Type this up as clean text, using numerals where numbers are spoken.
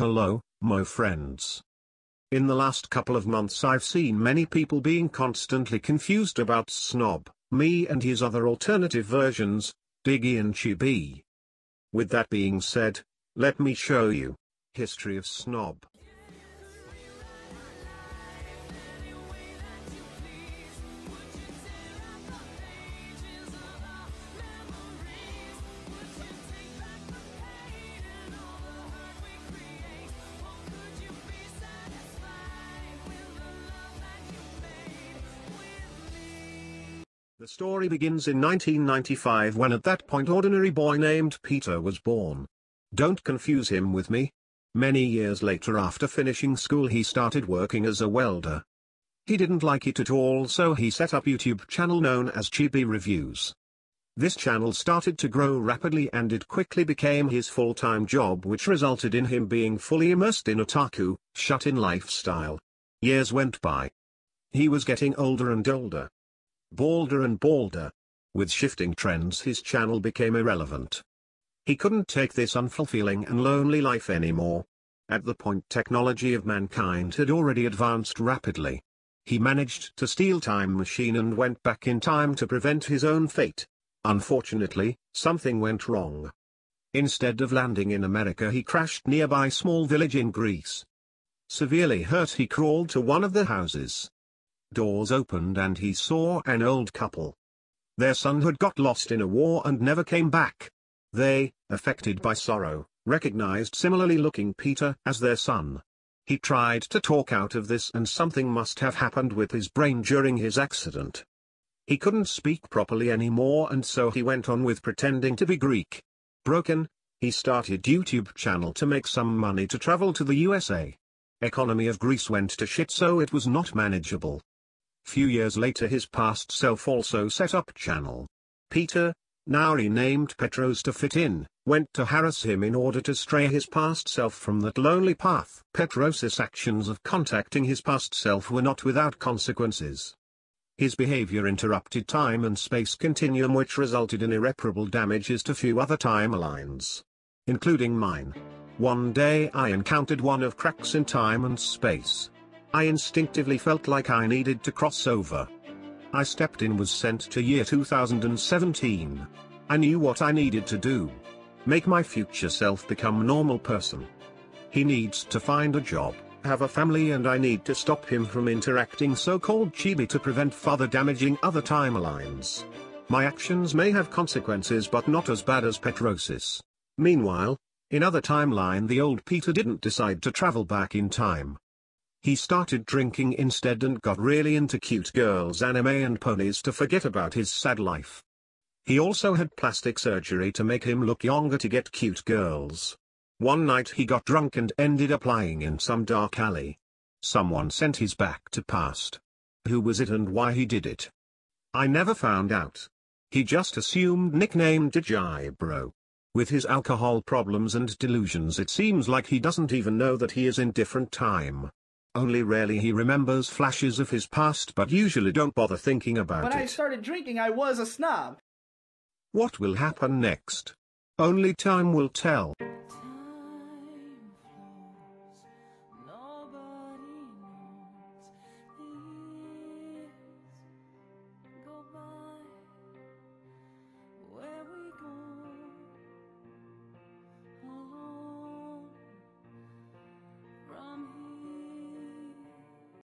Hello, my friends. In the last couple of months I've seen many people being constantly confused about Snob, me and his other alternative versions, Diggy and Chibi. With that being said, let me show you. History of Snob. The story begins in 1995 when at that point ordinary boy named Peter was born. Don't confuse him with me. Many years later after finishing school he started working as a welder. He didn't like it at all, so he set up a YouTube channel known as Chibi Reviews. This channel started to grow rapidly and it quickly became his full-time job, which resulted in him being fully immersed in otaku, shut-in lifestyle. Years went by. He was getting older and older. Balder and balder. With shifting trends his channel became irrelevant. He couldn't take this unfulfilling and lonely life anymore. At the point technology of mankind had already advanced rapidly. He managed to steal time machine and went back in time to prevent his own fate. Unfortunately, something went wrong. Instead of landing in America he crashed nearby small village in Greece. Severely hurt he crawled to one of the houses. Doors opened and he saw an old couple. Their son had got lost in a war and never came back. They, affected by sorrow, recognized similarly looking Peter as their son. He tried to talk out of this and something must have happened with his brain during his accident. He couldn't speak properly anymore and so he went on with pretending to be Greek. Broken, he started YouTube channel to make some money to travel to the USA. Economy of Greece went to shit so it was not manageable. Few years later his past self also set up channel. Peter, now renamed Petros to fit in, went to harass him in order to stray his past self from that lonely path. Petros' actions of contacting his past self were not without consequences. His behavior interrupted time and space continuum, which resulted in irreparable damages to few other timelines, including mine. One day I encountered one of cracks in time and space. I instinctively felt like I needed to cross over. I stepped in, was sent to year 2017. I knew what I needed to do. Make my future self become a normal person. He needs to find a job, have a family, and I need to stop him from interacting so-called chibi to prevent further damaging other timelines. My actions may have consequences but not as bad as Petros's. Meanwhile, in other timeline the old Peter didn't decide to travel back in time. He started drinking instead and got really into cute girls, anime and ponies to forget about his sad life. He also had plastic surgery to make him look younger to get cute girls. One night he got drunk and ended up lying in some dark alley. Someone sent his back to past. Who was it and why he did it? I never found out. He just assumed nicknamed DJ Bro. With his alcohol problems and delusions it seems like he doesn't even know that he is in different time. Only rarely he remembers flashes of his past but usually don't bother thinking about it. When I started drinking I was a snob. What will happen next? Only time will tell.